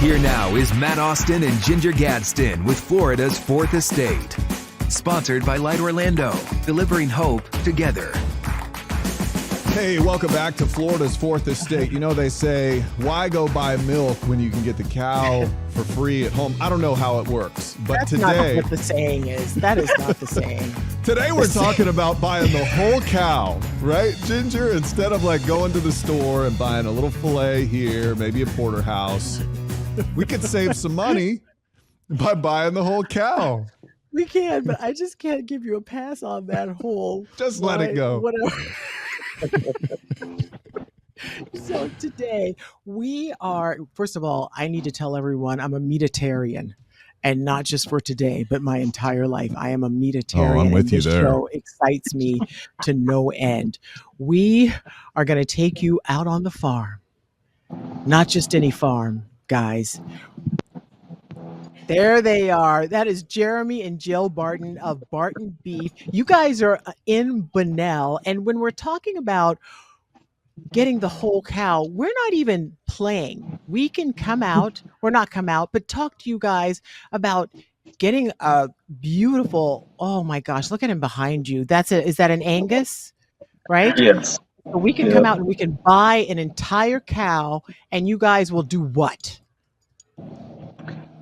Here now is Matt Austin and Ginger Gadsden with Florida's Fourth Estate. Sponsored by Light Orlando, delivering hope together. Hey, welcome back to Florida's Fourth Estate. You know, they say, why go buy milk when you can get the cow for free at home? I don't know how it works, but That's today... not what the saying is. That is not the saying. Today we're talking about buying the whole cow, right, Ginger? Instead of like going to the store and buying a little filet here, maybe a porterhouse, we could save some money by buying the whole cow. We can, but I just can't give you a pass on that whole... Just let it go. Whatever. So today we are, first of all, I need to tell everyone I'm a meatitarian, and not just for today, but my entire life. I am a meatitarian. Oh, I'm with and you this there. show excites me to no end. We are going to take you out on the farm, not just any farm, guys. There they are. That is Jeremy and Jill Barton of Barton Beef. You guys are in Bunnell. And when we're talking about getting the whole cow, we're not even playing. We can come out, or not come out, but talk to you guys about getting a beautiful, oh my gosh, look at him behind you. Is that an Angus, right? Yes. So we can come out and we can buy an entire cow, and you guys will do what?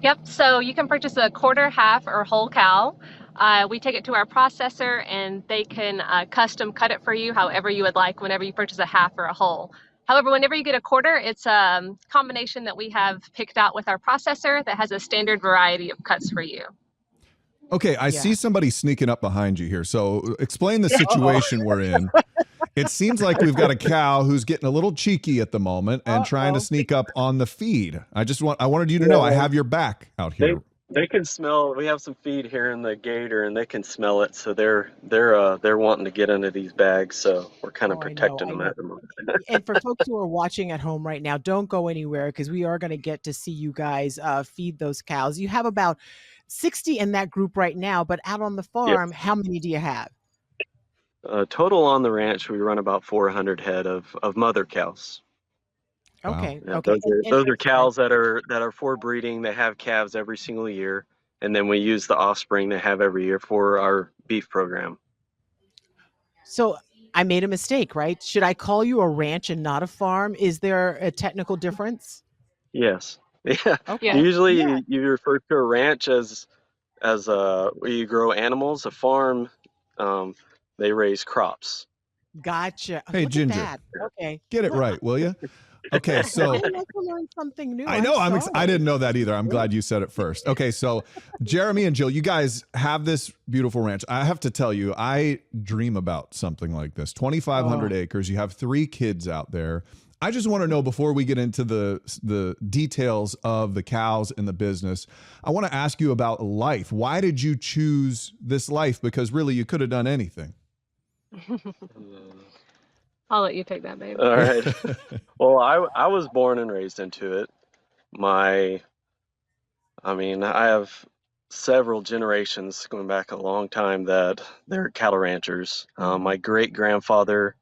Yep, so you can purchase a quarter, half, or whole cow. We take it to our processor and they can custom cut it for you however you would like whenever you purchase a half or a whole. However, whenever you get a quarter, it's a combination that we have picked out with our processor that has a standard variety of cuts for you. Okay, I see somebody sneaking up behind you here. So explain the situation we're in. It seems like we've got a cow who's getting a little cheeky at the moment and trying to sneak up on the feed. I wanted you to know I have your back out here. They can smell. We have some feed here in the gator, and they can smell it. So they're wanting to get into these bags. So we're kind of protecting them at the moment. And for folks who are watching at home right now, don't go anywhere because we are going to get to see you guys feed those cows. You have about 60 in that group right now, but out on the farm, How many do you have? Total on the ranch, we run about 400 head of mother cows. Okay. Yeah, Okay. Those are cows that are for breeding. They have calves every single year, and then we use the offspring they have every year for our beef program. So I made a mistake, right? Should I call you a ranch and not a farm? Is there a technical difference? Yes. Yeah. Okay. Usually you refer to a ranch as where you grow animals. A farm, they raise crops. Gotcha. Hey, Look Ginger. at that. Okay. Get it right, will you? Okay, so I like to learn something new. I know I'm I didn't know that either. I'm glad you said it first. Okay, so Jeremy and Jill, you guys have this beautiful ranch. I have to tell you, I dream about something like this. 2,500 acres. You have 3 kids out there. I just want to know, before we get into the details of the cows and the business, I want to ask you about life. Why did you choose this life? Because really, you could have done anything. I'll let you take that, babe. All right. Well, I was born and raised into it. I have several generations going back a long time that they're cattle ranchers. My great grandfather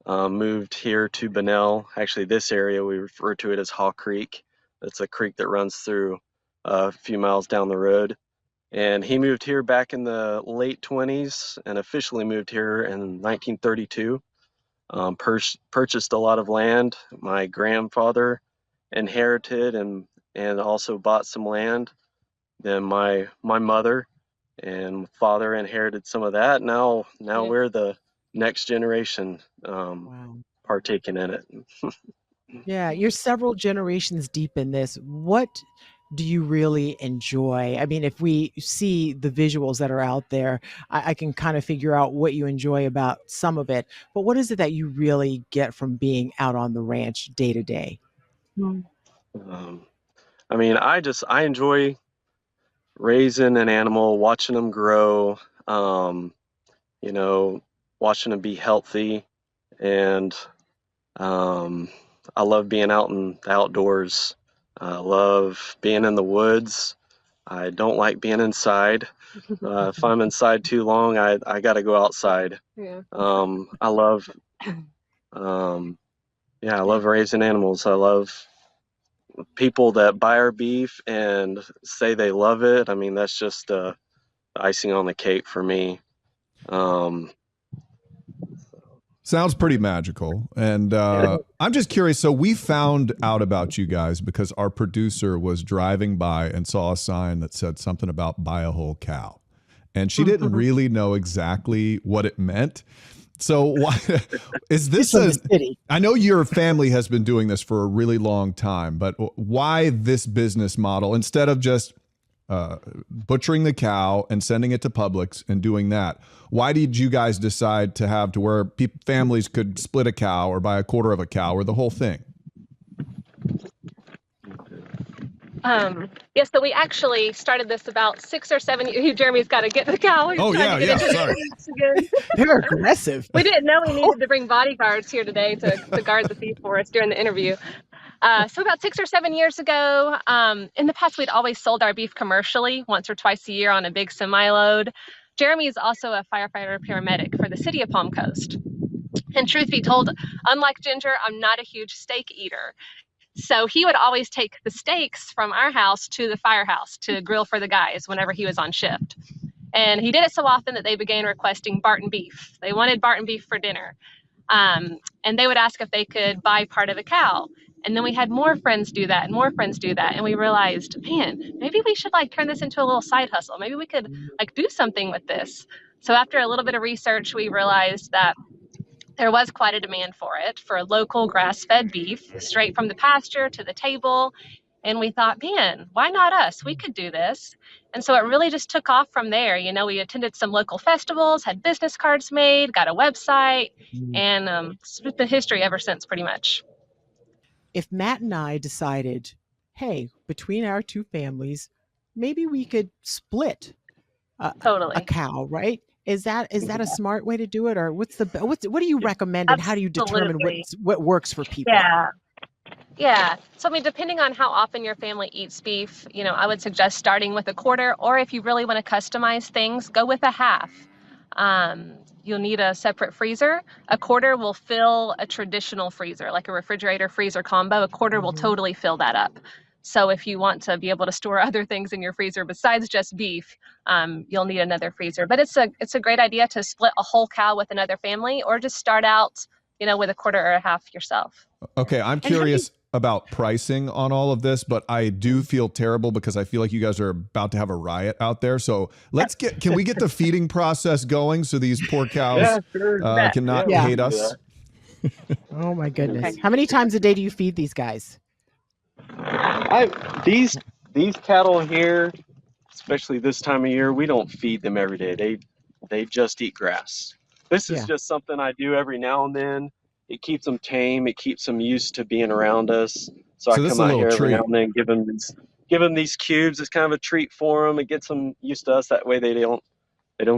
moved here to Bunnell. Actually, this area, we refer to it as Haw Creek. It's a creek that runs through a few miles down the road. And he moved here back in the late 20s and officially moved here in 1932. Purchased a lot of land. My grandfather inherited and also bought some land. Then my mother and father inherited some of that. Now we're the next generation partaking in it. Yeah, you're several generations deep in this. What do you really enjoy? I mean, if we see the visuals that are out there, I can kind of figure out what you enjoy about some of it. But what is it that you really get from being out on the ranch day to day? I enjoy raising an animal, watching them grow, watching them be healthy, and I love being out in the outdoors. I love being in the woods. I don't like being inside. If I'm inside too long, I got to go outside. Yeah. I love raising animals. I love people that buy our beef and say they love it, I mean, that's just icing on the cake for me. Sounds pretty magical. And I'm just curious. So we found out about you guys because our producer was driving by and saw a sign that said something about buy a whole cow. And she didn't really know exactly what it meant. So why is this I know your family has been doing this for a really long time, but why this business model instead of just butchering the cow and sending it to Publix and doing that? Why did you guys decide to have to where families could split a cow or buy a quarter of a cow or the whole thing? Yeah, so we actually started this about 6 or 7 years. Jeremy's got to get the cow. He's trying to get into sorry. again. They're aggressive. We didn't know we needed to bring bodyguards here today to guard the beef for us during the interview. So about 6 or 7 years ago, in the past, we'd always sold our beef commercially once or twice a year on a big semi-load. Jeremy is also a firefighter paramedic for the city of Palm Coast. And truth be told, unlike Ginger, I'm not a huge steak eater. So he would always take the steaks from our house to the firehouse to grill for the guys whenever he was on shift. And he did it so often that they began requesting Barton beef. They wanted Barton beef for dinner. And they would ask if they could buy part of a cow. And then we had more friends do that and more friends do that. And we realized, man, maybe we should like turn this into a little side hustle. Maybe we could like do something with this. So after a little bit of research, we realized that there was quite a demand for it, for local grass-fed beef, straight from the pasture to the table. And we thought, man, why not us? We could do this. And so it really just took off from there. You know, we attended some local festivals, had business cards made, got a website, and it's been history ever since, pretty much. If Matt and I decided, hey, between our two families, maybe we could split Totally. a cow, right? Is that a smart way to do it, or what do you recommend, and how do you determine what works for people? Yeah. So I mean, depending on how often your family eats beef, you know, I would suggest starting with a quarter, or if you really want to customize things, go with a half. You'll need a separate freezer. A quarter will fill a traditional freezer, like a refrigerator freezer combo. A quarter will totally fill that up. So if you want to be able to store other things in your freezer besides just beef, you'll need another freezer. But it's a great idea to split a whole cow with another family, or just start out, you know, with a quarter or a half yourself. Okay, I'm curious about pricing on all of this, but I do feel terrible because I feel like you guys are about to have a riot out there. So can we get the feeding process going so these poor cows cannot hate us? Oh my goodness. Okay. How many times a day do you feed these guys? These cattle here, especially this time of year, we don't feed them every day. They just eat grass. This is just something I do every now and then. It keeps them tame. It keeps them used to being around us. So I come out here every now and then, give them these cubes. It's kind of a treat for them. It gets them used to us. That way they don't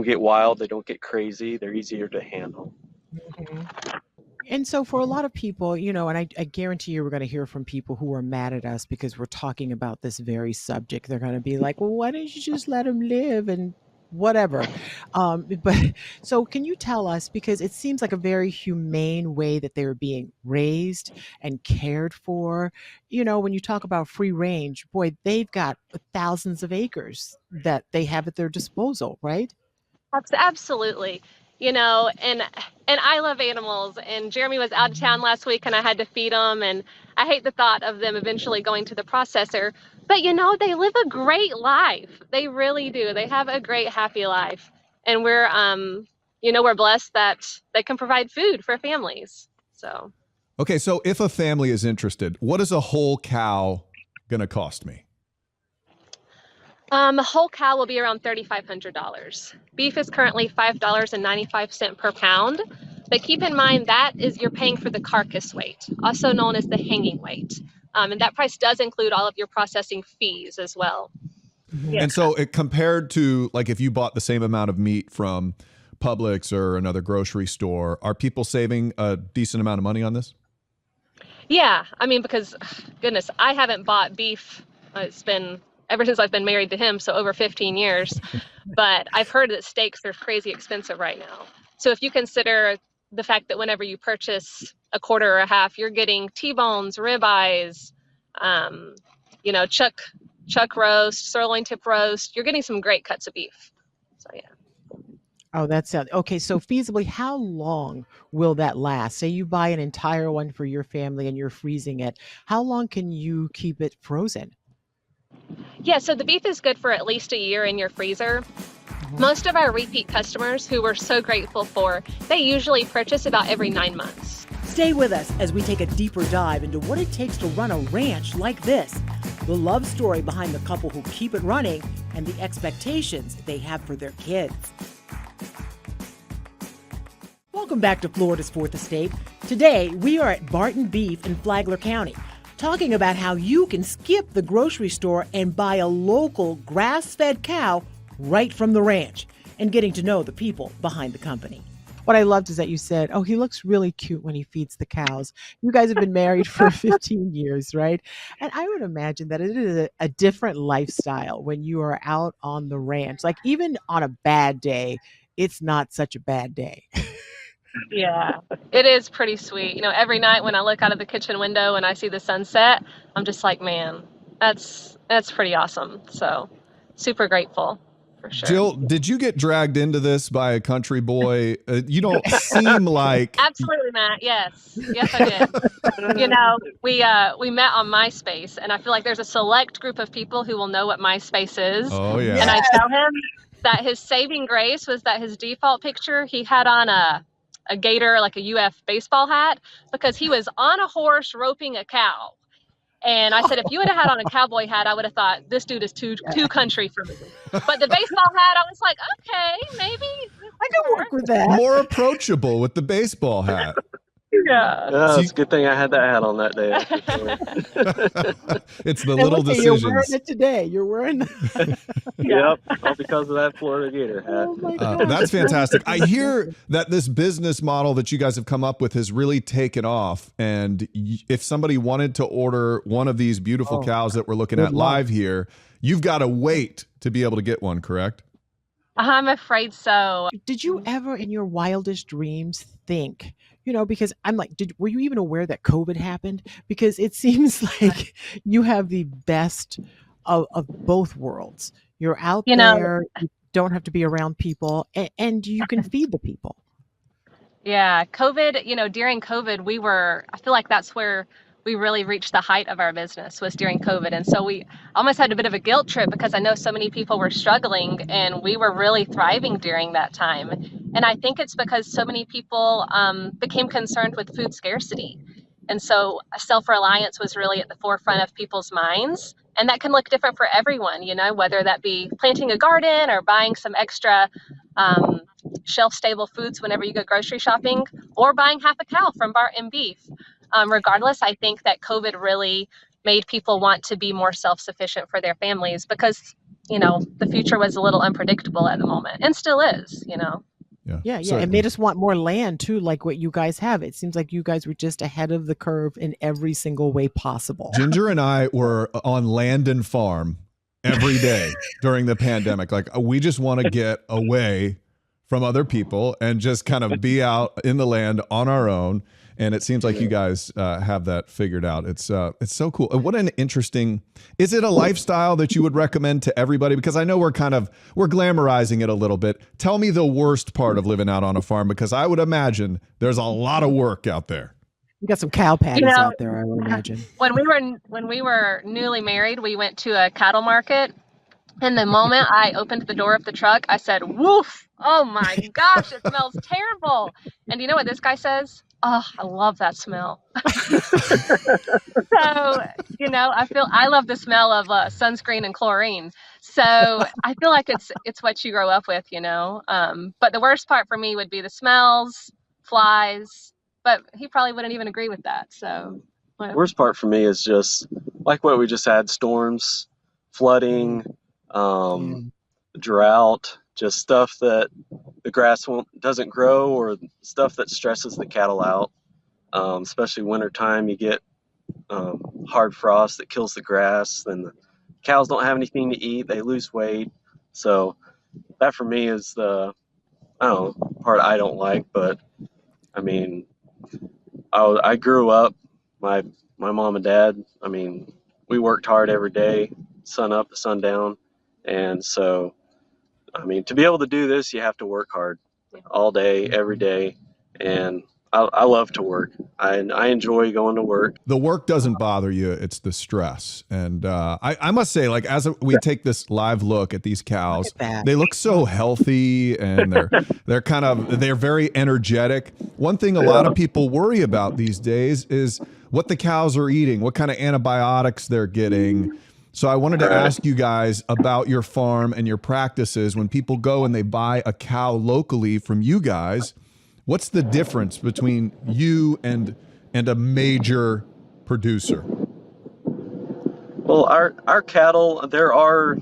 get wild. They don't get crazy. They're easier to handle. And so for a lot of people, you know, and I guarantee you we're going to hear from people who are mad at us because we're talking about this very subject. They're going to be like, well, why didn't you just let them live and whatever. But so can you tell us, because it seems like a very humane way that they're being raised and cared for. You know, when you talk about free range, boy, they've got thousands of acres that they have at their disposal, right? Absolutely. You know, and I love animals, and Jeremy was out of town last week and I had to feed them, and I hate the thought of them eventually going to the processor. But you know, they live a great life. They really do. They have a great, happy life. And we're you know, we're blessed that they can provide food for families. So okay, so if a family is interested, what is a whole cow gonna cost me? A whole cow will be around $3,500. Beef is currently $5.95 per pound, but keep in mind that is you're paying for the carcass weight, also known as the hanging weight. And that price does include all of your processing fees as well. Yeah. And so it compared to like if you bought the same amount of meat from Publix or another grocery store, are people saving a decent amount of money on this? Yeah, I mean, because goodness, I haven't bought beef. It's been ever since I've been married to him, so over 15 years. But I've heard that steaks are crazy expensive right now. So if you consider the fact that whenever you purchase a quarter or a half, you're getting T-bones, ribeyes, you know, chuck roast, sirloin tip roast. You're getting some great cuts of beef. So yeah. Oh, that sounds okay. So feasibly, how long will that last? Say you buy an entire one for your family and you're freezing it. How long can you keep it frozen? Yeah, so the beef is good for at least a year in your freezer. Mhm. Most of our repeat customers, who we're so grateful for, they usually purchase about every 9 months. Stay with us as we take a deeper dive into what it takes to run a ranch like this, the love story behind the couple who keep it running, and the expectations they have for their kids. Welcome back to Florida's Fourth Estate. Today, we are at Barton Beef in Flagler County, talking about how you can skip the grocery store and buy a local grass-fed cow right from the ranch, and getting to know the people behind the company. What I loved is that you said, "Oh, he looks really cute when he feeds the cows." You guys have been married for 15 years, right? And I would imagine that it is a different lifestyle when you are out on the ranch. Like even on a bad day, it's not such a bad day. Yeah, it is pretty sweet. You know, every night when I look out of the kitchen window and I see the sunset, I'm just like, man, that's pretty awesome. So, super grateful for sure. Jill, did you get dragged into this by a country boy? You don't seem like. Absolutely, Matt. Yes, yes, I did. You know, we met on MySpace, and I feel like there's a select group of people who will know what MySpace is. Oh And yeah. I tell him that his saving grace was that his default picture, he had on a gator, like a UF baseball hat, because he was on a horse roping a cow. And I said, if you would have had on a cowboy hat, I would have thought this dude is too country for me. But the baseball hat, I was like, okay, maybe. I can work with that. More approachable with the baseball hat. Yeah. Yeah, it's a good thing I had that hat on that day. It's the And little look at you, you're wearing decisions. it today. You're wearing. Yep, all because of that Florida Gator hat. Oh my God. That's fantastic. I hear that this business model that you guys have come up with has really taken off. And if somebody wanted to order one of these beautiful cows that we're looking at good luck. live here, you've got to wait to be able to get one, correct? I'm afraid so. Did you ever in your wildest dreams think, because I'm like, were you even aware that COVID happened? Because it seems like you have the best of both worlds. You're out You know- there, you don't have to be around people, and you can feed the people. Yeah, COVID, during COVID, I feel like that's where we really reached the height of our business was during COVID. And so we almost had a bit of a guilt trip because I know so many people were struggling and we were really thriving during that time. And I think it's because so many people became concerned with food scarcity. And so self-reliance was really at the forefront of people's minds. And that can look different for everyone, whether that be planting a garden or buying some extra shelf-stable foods whenever you go grocery shopping, or buying half a cow from Barton Beef. Regardless, I think that COVID really made people want to be more self-sufficient for their families because, the future was a little unpredictable at the moment and still is. Yeah. certainly. It made us want more land too, like what you guys have. It seems like you guys were just ahead of the curve in every single way possible. Ginger and I were on land and farm every day during the pandemic. Like we just want to get away from other people and just kind of be out in the land on our own. And it seems like you guys have that figured out. It's so cool. What an interesting, is it a lifestyle that you would recommend to everybody? Because I know we're glamorizing it a little bit. Tell me the worst part of living out on a farm, because I would imagine there's a lot of work out there. You got some cow patties out there, I would imagine. When we were newly married, we went to a cattle market. And the moment I opened the door of the truck, I said, "Woof! Oh my gosh, it smells terrible." And you know what this guy says? "Oh, I love that smell." So, I love the smell of sunscreen and chlorine. So I feel like it's what you grow up with, But the worst part for me would be the smells, flies. But he probably wouldn't even agree with that. So, Worst part for me is just like what we just had: storms, flooding, drought, just stuff that the grass doesn't grow, or stuff that stresses the cattle out. Especially wintertime, you get hard frost that kills the grass. Then the cows don't have anything to eat; they lose weight. So that for me is the part I don't like. But I mean, I grew up. My mom and dad, we worked hard every day, sun up to sundown. And so, I mean, to be able to do this, you have to work hard all day, every day. And I love to work. I enjoy going to work. The work doesn't bother you, it's the stress. And I must say, like, we take this live look at these cows, they look so healthy, and they're very energetic. One thing a lot of people worry about these days is what the cows are eating, what kind of antibiotics they're getting. So I wanted to ask you guys about your farm and your practices. When people go and they buy a cow locally from you guys, what's the difference between you and a major producer? Well, our cattle, there are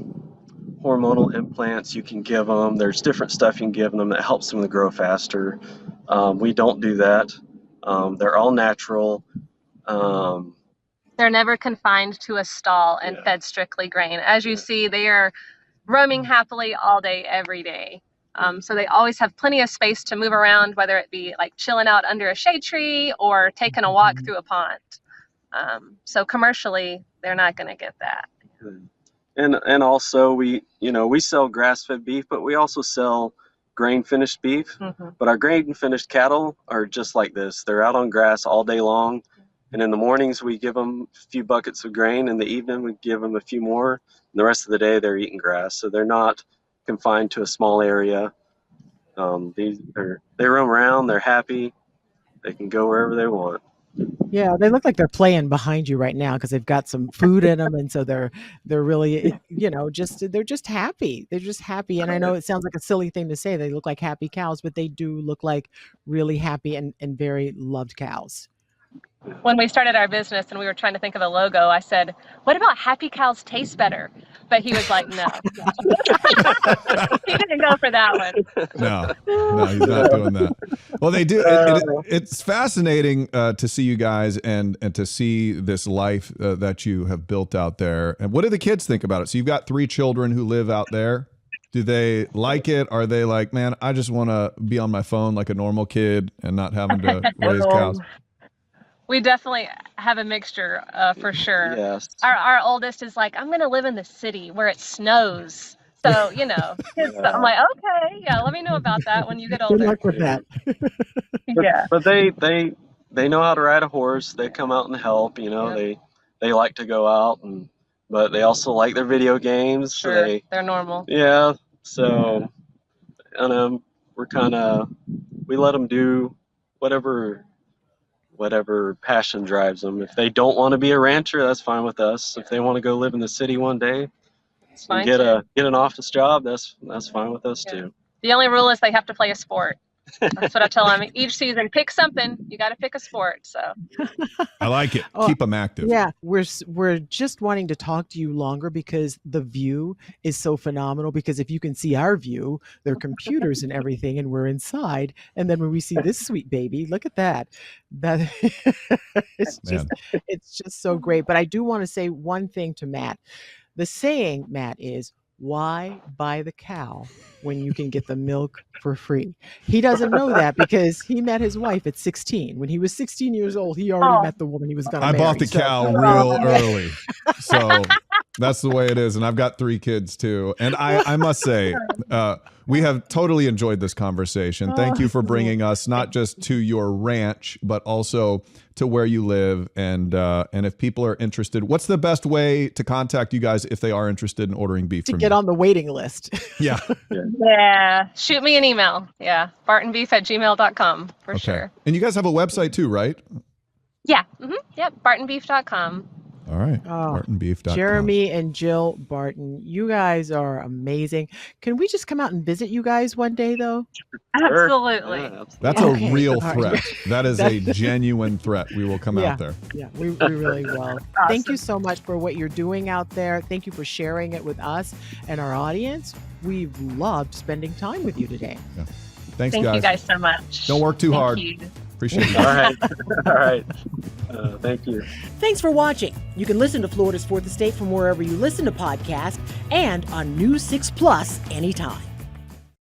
hormonal implants you can give them. There's different stuff you can give them that helps them to grow faster. We don't do that. They're all natural. They're never confined to a stall and fed strictly grain. As you see, they are roaming happily all day, every day. So they always have plenty of space to move around, whether it be like chilling out under a shade tree or taking a walk through a pond. So commercially, they're not going to get that. And also we sell grass-fed beef, but we also sell grain-finished beef. But our grain-finished cattle are just like this. They're out on grass all day long. And in the mornings, we give them a few buckets of grain. In the evening, we give them a few more. And the rest of the day, they're eating grass. So they're not confined to a small area. They roam around. They're happy. They can go wherever they want. Yeah, they look like they're playing behind you right now because they've got some food in them, and so they're really, they're just happy. They're just happy, and I know it sounds like a silly thing to say. They look like happy cows, but they do look like really happy and very loved cows. When we started our business and we were trying to think of a logo, I said, "What about happy cows taste better?" But he was like, "No." He didn't go for that one. No, he's not doing that. Well, they do. It's fascinating to see you guys and to see this life that you have built out there. And what do the kids think about it? So you've got 3 children who live out there. Do they like it? Are they like, man, I just want to be on my phone like a normal kid and not having to raise cows? We definitely have a mixture, for sure. Yes. Our oldest is like, I'm going to live in the city where it snows. So, I'm like, okay, yeah, let me know about that when you get older. Good luck with that. But they know how to ride a horse. They come out and help. They like to go out, but they also like their video games. Sure, So they're normal. Yeah. So, we let them do whatever passion drives them. If they don't want to be a rancher, that's fine with us. If they want to go live in the city one day, It's fine get too. an office job, that's fine with us too. The only rule is they have to play a sport. That's what I tell them. Each season, pick something. You got to pick a sport. So I like it. Keep them active. Yeah, we're just wanting to talk to you longer because the view is so phenomenal. Because if you can see our view, there are computers and everything, and we're inside. And then when we see this sweet baby, look at that. That it's just so great. But I do want to say one thing to Matt. The saying, Matt, is, why buy the cow when you can get the milk for free? He doesn't know that because he met his wife at 16. When he was 16 years old, he already met the woman he was going to marry. I bought the cow real early. So that's the way it is. And I've got 3 kids too. And I must say, we have totally enjoyed this conversation. Thank you for bringing us not just to your ranch, but also to where you live. And if people are interested, what's the best way to contact you guys if they are interested in ordering beef from you? To get on the waiting list. Yeah. Yeah. Shoot me an email. Yeah. bartonbeef@gmail.com for sure. And you guys have a website too, right? Yeah. Yep. bartonbeef.com. All right. bartonbeef.com. Jeremy and Jill Barton, you guys are amazing. Can we just come out and visit you guys one day, though? Absolutely. Yeah, That's Okay. a real All threat. right. That is a genuine threat. We will come out there. Yeah, we really will. Thank you so much for what you're doing out there. Thank you for sharing it with us and our audience. We've loved spending time with you today. Yeah. Thanks, Thank guys. you guys so much. Don't work too hard. You. Appreciate you. All right. All right. Thank you. Thanks for watching. You can listen to Florida's Fourth Estate from wherever you listen to podcasts and on News 6 Plus anytime.